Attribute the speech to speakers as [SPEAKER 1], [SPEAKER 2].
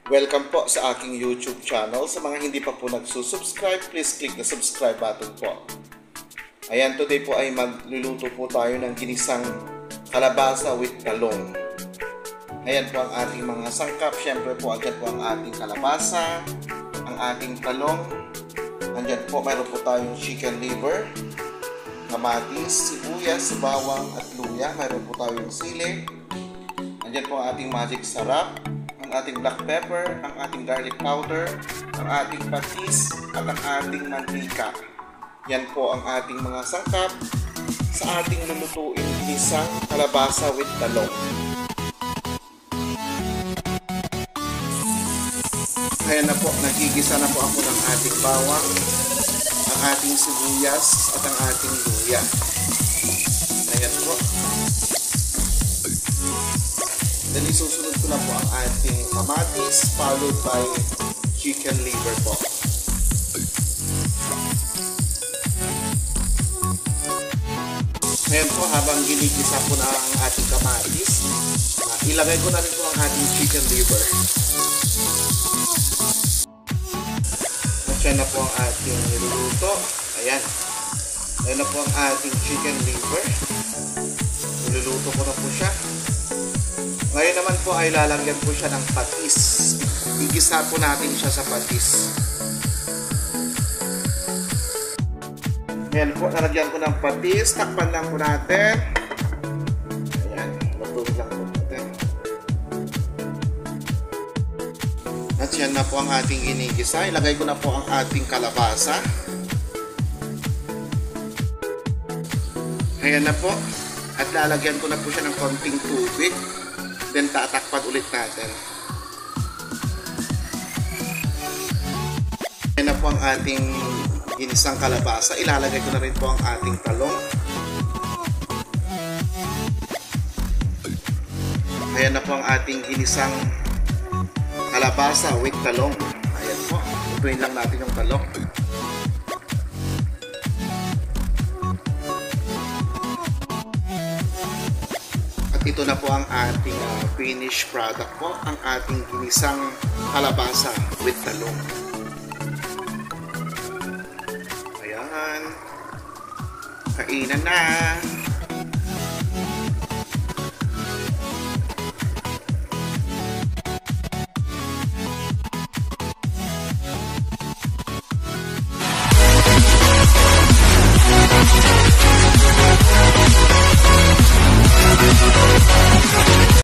[SPEAKER 1] Welcome po sa aking YouTube channel. Sa mga hindi pa po nagsusubscribe, please click the subscribe button po. Ayan, today po ay magluluto po tayo ng ginisang kalabasa with talong. Ayan po ang ating mga sangkap. Siyempre po, agad po ang ating kalabasa, ang ating talong. Andyan po, mayroon po tayong chicken liver, kamatis, sibuyas, bawang at luya. Mayroon po tayong sili. Andyan po ang ating magic sarap, ang ating black pepper, ang ating garlic powder, ang ating patis, at ang ating mantika. Yan po ang ating mga sangkap sa ating lulutuin isang kalabasa with talong. Kaya na po, nagigisa na po ako ng ating bawang, ang ating sibuyas, at ang ating luya. Ayan po. Then isusunod ko na po ang ating kamatis followed by chicken liver po. Ngayon po, habang ginigisa po na ang ating kamatis, ilagay ko na rin po ang ating chicken liver. At yan na po ang ating niluluto. Ayan. Ayan na po ang ating chicken liver. Niluluto ko na po siya. Ngayon naman po ay lalagyan po siya ng patis. Igisa po natin siya sa patis. Ngayon po, nalagyan ko ng patis. Takpan lang po natin. Ayan, matuloy lang po natin. At yan na po ang ating inigisa. Ilagay ko na po ang ating kalabasa. Ayan na po. At lalagyan ko na po siya ng konting tubig. Then tatakpan ulit natin. Ayan na po ang ating ginisang kalabasa. Ilalagay ko na rin po ang ating talong. Ayan na po ang ating ginisang kalabasa with talong. Ayan po. Lutuin lang natin yung talong. Ito na po ang ating finished product po, ang ating ginisang kalabasa with talong. Ayan. Kainan na!